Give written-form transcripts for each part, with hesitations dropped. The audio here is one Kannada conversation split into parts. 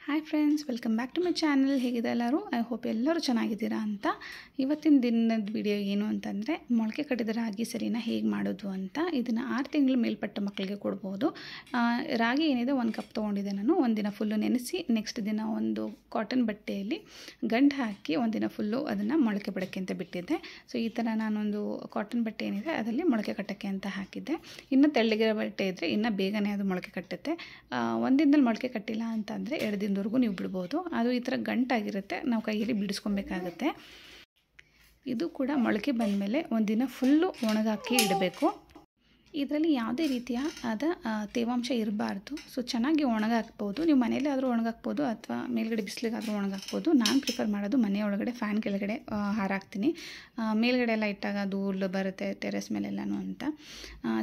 Hi friends, welcome back to my channel. ಹೇಗಿದೆ ಎಲ್ಲರೂ? ಐ ಹೋಪ್ ಎಲ್ಲರೂ ಚೆನ್ನಾಗಿದ್ದೀರಾ ಅಂತ. ಇವತ್ತಿನ ದಿನದ ವಿಡಿಯೋ ಏನು ಅಂತಂದರೆ, ಮೊಳಕೆ ಕಟ್ಟಿದ ರಾಗಿ ಸರಿನ ಹೇಗೆ ಮಾಡೋದು ಅಂತ. ಇದನ್ನು 6 ತಿಂಗಳು ಮೇಲ್ಪಟ್ಟ ಮಕ್ಕಳಿಗೆ ಕೊಡ್ಬೋದು. ರಾಗಿ ಏನಿದೆ 1 ಕಪ್ ತೊಗೊಂಡಿದ್ದೆ ನಾನು. ಒಂದಿನ ಫುಲ್ಲು ನೆನೆಸಿ ನೆಕ್ಸ್ಟ್ ದಿನ ಒಂದು ಕಾಟನ್ ಬಟ್ಟೆಯಲ್ಲಿ ಗಂಟು ಹಾಕಿ ಒಂದಿನ ಫುಲ್ಲು ಅದನ್ನು ಮೊಳಕೆ ಬಿಡೋಕ್ಕೆ ಅಂತ ಬಿಟ್ಟಿದ್ದೆ. ಸೊ ಈ ಥರ ನಾನೊಂದು ಕಾಟನ್ ಬಟ್ಟೆ ಏನಿದೆ ಅದರಲ್ಲಿ ಮೊಳಕೆ ಕಟ್ಟೋಕ್ಕೆ ಅಂತ ಹಾಕಿದ್ದೆ. ಇನ್ನು ತೆಳ್ಳಗಿರೋ ಬಟ್ಟೆ ಇದ್ದರೆ ಇನ್ನೂ ಬೇಗನೆ ಅದು ಮೊಳಕೆ ಕಟ್ಟುತ್ತೆ. ಒಂದಿನದಲ್ಲಿ ಮೊಳಕೆ ಕಟ್ಟಿಲ್ಲ ಅಂತಂದರೆ 2 ದಿನದವರೆಗೂ ನೀವು ಬಿಡ್ಬೋದು. ಅದು ಈ ಥರ ಗಂಟಾಗಿರುತ್ತೆ, ನಾವು ಕೈಯಲ್ಲಿ ಬಿಡಿಸ್ಕೊಬೇಕಾಗುತ್ತೆ. ಇದು ಕೂಡ ಮೊಳಕೆ ಬಂದಮೇಲೆ ಒಂದಿನ ಫುಲ್ಲು ಒಣಗಾಕಿ ಇಡಬೇಕು. ಇದರಲ್ಲಿ ಯಾವುದೇ ರೀತಿಯ ತೇವಾಂಶ ಇರಬಾರ್ದು. ಸೊ ಚೆನ್ನಾಗಿ ಒಣಗಾಕ್ಬೋದು. ನೀವು ಮನೆಯಲ್ಲೇ ಆದರೂ ಒಣಗಾಕ್ಬೋದು ಅಥವಾ ಮೇಲ್ಗಡೆ ಬಿಸಿಲಿಗಾದರೂ ಒಣಗಾಕ್ಬೋದು. ನಾನು ಪ್ರಿಫರ್ ಮಾಡೋದು ಮನೆಯೊಳಗಡೆ ಫ್ಯಾನ್ ಕೆಳಗಡೆ ಹಾರಾಕ್ತೀನಿ. ಮೇಲ್ಗಡೆ ಎಲ್ಲ ಇಟ್ಟಾಗ ಧೂಳು ಬರುತ್ತೆ ಟೆರೆಸ್ ಮೇಲೆಲ್ಲನೂ ಅಂತ.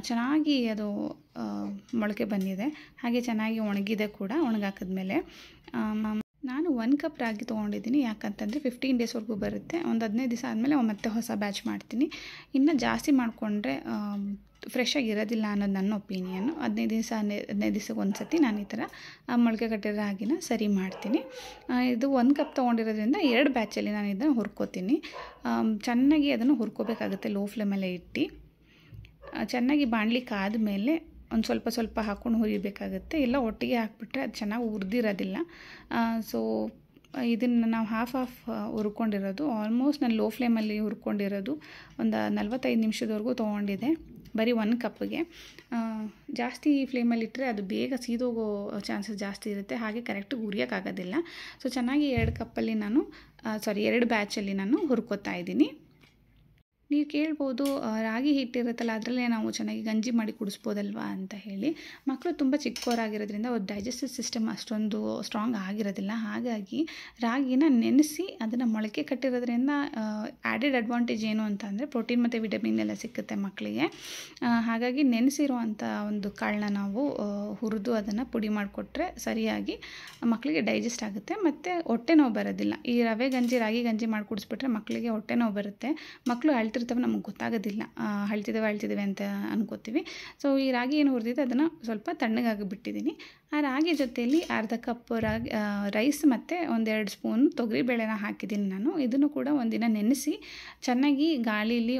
ಚೆನ್ನಾಗಿ ಅದು ಮೊಳಕೆ ಬಂದಿದೆ, ಹಾಗೆ ಚೆನ್ನಾಗಿ ಒಣಗಿದೆ ಕೂಡ. ಒಣಗಾಕಿದ್ಮೇಲೆ ನಾನು 1 ಕಪ್ ರಾಗಿ ತೊಗೊಂಡಿದ್ದೀನಿ. ಯಾಕಂತಂದರೆ 15 ಡೇಸ್ವರೆಗೂ ಬರುತ್ತೆ. ಒಂದು 15 ದಿವಸ ಆದಮೇಲೆ ಮತ್ತೆ ಹೊಸ ಬ್ಯಾಚ್ ಮಾಡ್ತೀನಿ. ಇನ್ನು ಜಾಸ್ತಿ ಮಾಡಿಕೊಂಡ್ರೆ ಫ್ರೆಶ್ ಆಗಿರೋದಿಲ್ಲ ಅನ್ನೋದು ನನ್ನ ಒಪಿನಿಯನ್ನು. 15 ದಿವಸಕ್ಕೆ ಒಂದು ಸತಿ ನಾನು ಈ ಥರ ಮೊಳಕೆ ಕಟ್ಟಿರೋ ರಾಗಿನ ಸರಿ ಮಾಡ್ತೀನಿ. ಇದು 1 ಕಪ್ ತೊಗೊಂಡಿರೋದ್ರಿಂದ 2 ಬ್ಯಾಚಲ್ಲಿ ನಾನು ಇದನ್ನು ಹುರ್ಕೋತೀನಿ. ಚೆನ್ನಾಗಿ ಅದನ್ನು ಹುರ್ಕೋಬೇಕಾಗುತ್ತೆ ಲೋ ಫ್ಲೇಮಲ್ಲೇ ಇಟ್ಟು. ಚೆನ್ನಾಗಿ ಬಾಣಲಿ ಕಾದ್ಮೇಲೆ ಒಂದು ಸ್ವಲ್ಪ ಹಾಕ್ಕೊಂಡು ಹುರಿಬೇಕಾಗುತ್ತೆ. ಎಲ್ಲ ಒಟ್ಟಿಗೆ ಹಾಕ್ಬಿಟ್ರೆ ಅದು ಚೆನ್ನಾಗಿ ಹುರಿದಿರೋದಿಲ್ಲ. ಸೊ ಇದನ್ನು ನಾವು ಹಾಫ್ ಹುರ್ಕೊಂಡಿರೋದು. ಆಲ್ಮೋಸ್ಟ್ ನಾನು ಲೋ ಫ್ಲೇಮಲ್ಲಿ ಹುರ್ಕೊಂಡಿರೋದು ಒಂದು 45 ನಿಮಿಷದವರೆಗೂ ತೊಗೊಂಡಿದ್ದೆ ಬರೀ 1 ಕಪ್ಪಿಗೆ. ಜಾಸ್ತಿ ಫ್ಲೇಮಲ್ಲಿಟ್ಟರೆ ಅದು ಬೇಗ ಸೀದೋಗೋ ಚಾನ್ಸಸ್ ಜಾಸ್ತಿ ಇರುತ್ತೆ, ಹಾಗೆ ಕರೆಕ್ಟಾಗಿ ಹುರಿಯೋಕ್ಕಾಗೋದಿಲ್ಲ. ಸೊ ಚೆನ್ನಾಗಿ 2 ಬ್ಯಾಚಲ್ಲಿ ನಾನು ಹುರ್ಕೋತಾ ಇದ್ದೀನಿ. ನೀವು ಕೇಳ್ಬೋದು, ರಾಗಿ ಹಿಟ್ಟಿರುತ್ತಲ್ಲ ಅದರಲ್ಲೇ ನಾವು ಚೆನ್ನಾಗಿ ಗಂಜಿ ಮಾಡಿ ಕುಡಿಸ್ಬೋದಲ್ವಾ ಅಂತ ಹೇಳಿ. ಮಕ್ಕಳು ತುಂಬ ಚಿಕ್ಕವರಾಗಿರೋದ್ರಿಂದ ಅವ್ರ ಡೈಜೆಸ್ಟಿವ್ ಸಿಸ್ಟಮ್ ಅಷ್ಟೊಂದು ಸ್ಟ್ರಾಂಗ್ ಆಗಿರೋದಿಲ್ಲ. ಹಾಗಾಗಿ ರಾಗಿನ ನೆನೆಸಿ ಅದನ್ನು ಮೊಳಕೆ ಕಟ್ಟಿರೋದ್ರಿಂದ ಆ್ಯಡೆಡ್ ಅಡ್ವಾಂಟೇಜ್ ಏನು ಅಂತ ಅಂದರೆ ಪ್ರೋಟೀನ್ ಮತ್ತು ವಿಟಮಿನ್ ಎಲ್ಲ ಸಿಕ್ಕುತ್ತೆ ಮಕ್ಕಳಿಗೆ. ಹಾಗಾಗಿ ನೆನೆಸಿರುವಂಥ ಒಂದು ಕಾಳನ್ನ ನಾವು ಹುರಿದು ಅದನ್ನು ಪುಡಿ ಮಾಡಿಕೊಟ್ರೆ ಸರಿಯಾಗಿ ಮಕ್ಕಳಿಗೆ ಡೈಜೆಸ್ಟ್ ಆಗುತ್ತೆ ಮತ್ತು ಹೊಟ್ಟೆ ನೋವು ಬರೋದಿಲ್ಲ. ಈ ರಾಗಿ ಗಂಜಿ ಮಾಡಿ ಕುಡಿಸ್ಬಿಟ್ರೆ ಮಕ್ಕಳಿಗೆ ಹೊಟ್ಟೆ ನೋವು ಬರುತ್ತೆ. ಮಕ್ಕಳು ಅಳ್ತಿರ್ತವೆ, ನಮಗೆ ಗೊತ್ತಾಗೋದಿಲ್ಲ, ಅಳ್ತಿದ್ದೇವೆ ಅಂತ ಅನ್ಕೋತೀವಿ. ಸೊ ಈ ರಾಗಿ ಏನು ಹುರಿದಿದೆ ಅದನ್ನು ಸ್ವಲ್ಪ ತಣ್ಣಗಾಗಿ ಬಿಟ್ಟಿದ್ದೀನಿ. ಆ ರಾಗಿ ಜೊತೆಯಲ್ಲಿ ಅರ್ಧ ಕಪ್ ರೈಸ್ ಮತ್ತು 1-2 ಸ್ಪೂನ್ ತೊಗರಿಬೇಳೆನ ಹಾಕಿದ್ದೀನಿ ನಾನು. ಇದನ್ನು ಕೂಡ ಒಂದಿನ ನೆನೆಸಿ ಚೆನ್ನಾಗಿ ಗಾಳೀಲಿ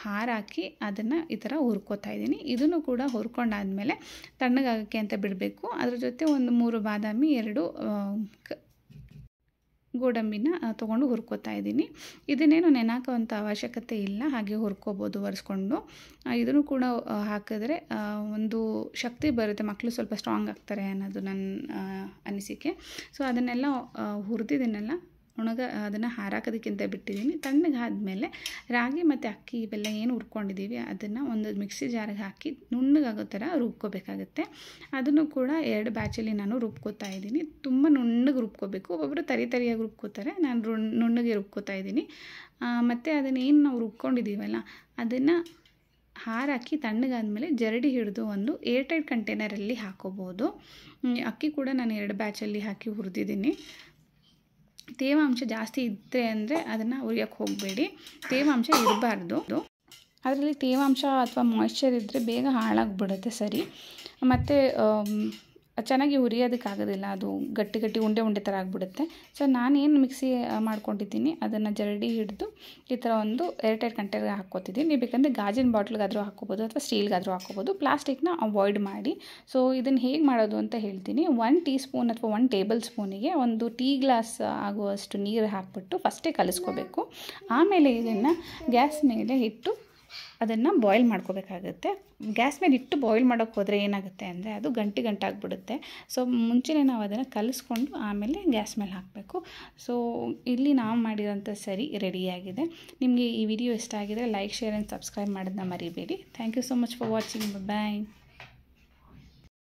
ಹಾರಾಕಿ ಅದನ್ನು ಈ ಥರ ಹುರ್ಕೋತಾ ಇದ್ದೀನಿ. ಇದನ್ನು ಕೂಡ ಹುರ್ಕೊಂಡಾದಮೇಲೆ ತಣ್ಣಗಾಗೋಕ್ಕೆ ಅಂತ ಬಿಡಬೇಕು. ಅದ್ರ ಜೊತೆ ಒಂದು 3 ಬಾದಾಮಿ, 2 ಗೋಡಂಬಿನ ತೊಗೊಂಡು ಹುರ್ಕೋತಾ ಇದ್ದೀನಿ. ಇದನ್ನೇನು ನೆನಾಕೋವಂಥ ಅವಶ್ಯಕತೆ ಇಲ್ಲ, ಹಾಗೆ ಹುರ್ಕೋಬೋದು ಒರೆಸ್ಕೊಂಡು. ಇದನ್ನು ಕೂಡ ಹಾಕಿದ್ರೆ ಒಂದು ಶಕ್ತಿ ಬರುತ್ತೆ, ಮಕ್ಕಳು ಸ್ವಲ್ಪ ಸ್ಟ್ರಾಂಗ್ ಆಗ್ತಾರೆ ಅನ್ನೋದು ನನ್ನ ಅನಿಸಿಕೆ. ಸೊ ಅದನ್ನೆಲ್ಲ ಹುರಿದಿದ್ದನ್ನೆಲ್ಲ ಅದನ್ನು ಹಾರಾಕೋದಕ್ಕಿಂತ ಬಿಟ್ಟಿದ್ದೀನಿ. ತಣ್ಣಗಾದ್ಮೇಲೆ ರಾಗಿ ಮತ್ತು ಅಕ್ಕಿ ಇವೆಲ್ಲ ಏನು ಹುರ್ಕೊಂಡಿದ್ದೀವಿ ಅದನ್ನು ಒಂದು ಮಿಕ್ಸಿ ಜಾರಿಗೆ ಹಾಕಿ ನುಣ್ಣಗಾಗೋ ಥರ ರುಬ್ಕೋಬೇಕಾಗುತ್ತೆ. ಅದನ್ನು ಕೂಡ 2 ಬ್ಯಾಚಲ್ಲಿ ನಾನು ರುಬ್ಕೋತಾ ಇದ್ದೀನಿ. ತುಂಬ ನುಣ್ಣಗೆ ರುಬ್ಕೋಬೇಕು. ಒಬ್ಬೊಬ್ಬರು ತರಿಯಾಗಿ ರುಬ್ಕೋತಾರೆ, ನಾನು ನುಣ್ಣಗೆ ರುಬ್ಕೋತಾ ಇದ್ದೀನಿ. ಮತ್ತು ಅದನ್ನೇನು ನಾವು ರುಬ್ಕೊಂಡಿದ್ದೀವಲ್ಲ ಅದನ್ನು ಹಾರಾಕಿ ತಣ್ಣಗಾದ್ಮೇಲೆ ಜರಡಿ ಹಿಡಿದು ಒಂದು ಏರ್ಟೈಟ್ ಕಂಟೈನರಲ್ಲಿ ಹಾಕೋಬೋದು. ಅಕ್ಕಿ ಕೂಡ ನಾನು 2 ಬ್ಯಾಚಲ್ಲಿ ಹಾಕಿ ಹುರಿದಿದ್ದೀನಿ. ತೇವಾಂಶ ಜಾಸ್ತಿ ಇದ್ದರೆ ಅಂದರೆ ಅದನ್ನು ಹುರಿಯೋಕ್ಕೆ ಹೋಗಬೇಡಿ, ತೇವಾಂಶ ಇರಬಾರ್ದು. ಅದರಲ್ಲಿ ತೇವಾಂಶ ಅಥವಾ ಮಾಯ್ಶ್ಚರ್ ಇದ್ದರೆ ಬೇಗ ಹಾಳಾಗಿಬಿಡುತ್ತೆ ಸರಿ. ಮತ್ತು ಚೆನ್ನಾಗಿ ಹುರಿಯೋದಕ್ಕಾಗೋದಿಲ್ಲ, ಅದು ಗಟ್ಟಿ ಉಂಡೆ ಥರ ಆಗಿಬಿಡುತ್ತೆ. ಸೊ ನಾನೇನು ಮಿಕ್ಸಿ ಮಾಡ್ಕೊಂಡಿದ್ದೀನಿ ಅದನ್ನು ಜರಡಿ ಹಿಡಿದು ಈ ಥರ ಒಂದು ಏರ್ಟೈಟ್ ಕಂಟೈನರ್ಗೆ ಹಾಕ್ಕೋತಿದ್ದೀನಿ. ನೀವು ಬೇಕಂದರೆ ಗಾಜಿನ ಬಾಟ್ಲಿಗಾದರೂ ಹಾಕ್ಕೋಬೋದು ಅಥವಾ ಸ್ಟೀಲ್ಗಾದರೂ ಹಾಕ್ಕೋಬೋದು. ಪ್ಲಾಸ್ಟಿಕ್ನ ಅವಾಯ್ಡ್ ಮಾಡಿ. ಸೊ ಇದನ್ನು ಹೇಗೆ ಮಾಡೋದು ಅಂತ ಹೇಳ್ತೀನಿ. 1 ಟೀ ಸ್ಪೂನ್ ಅಥವಾ 1 ಟೇಬಲ್ ಸ್ಪೂನಿಗೆ 1 ಟೀ ಗ್ಲಾಸ್ ಆಗುವಷ್ಟು ನೀರು ಹಾಕ್ಬಿಟ್ಟು ಫಸ್ಟೇ ಕಲಿಸ್ಕೋಬೇಕು. ಆಮೇಲೆ ಇದನ್ನು ಗ್ಯಾಸ್ ಮೇಲೆ ಇಟ್ಟು ಅದನ್ನು ಬಾಯ್ಲ್ ಮಾಡ್ಕೋಬೇಕಾಗುತ್ತೆ. ಗ್ಯಾಸ್ ಮೇಲೆ ಇಟ್ಟು ಬಾಯ್ಲ್ ಮಾಡೋಕ್ಕೆ ಹೋದರೆ ಏನಾಗುತ್ತೆ ಅಂದರೆ ಅದು ಗಂಟಾಗಿಬಿಡುತ್ತೆ. ಸೊ ಮುಂಚೆನೇ ನಾವು ಅದನ್ನು ಕಲಿಸ್ಕೊಂಡು ಆಮೇಲೆ ಗ್ಯಾಸ್ ಮೇಲೆ ಹಾಕಬೇಕು. ಸೊ ಇಲ್ಲಿ ನಾವು ಮಾಡಿರೋಂಥ ಸರಿ ರೆಡಿಯಾಗಿದೆ. ನಿಮಗೆ ಈ ವಿಡಿಯೋ ಇಷ್ಟ ಆಗಿದರೆ ಲೈಕ್, ಶೇರ್ ಆ್ಯಂಡ್ ಸಬ್ಸ್ಕ್ರೈಬ್ ಮಾಡೋದನ್ನ ಮರಿಬೇಡಿ. Thank you so much for watching. Bye.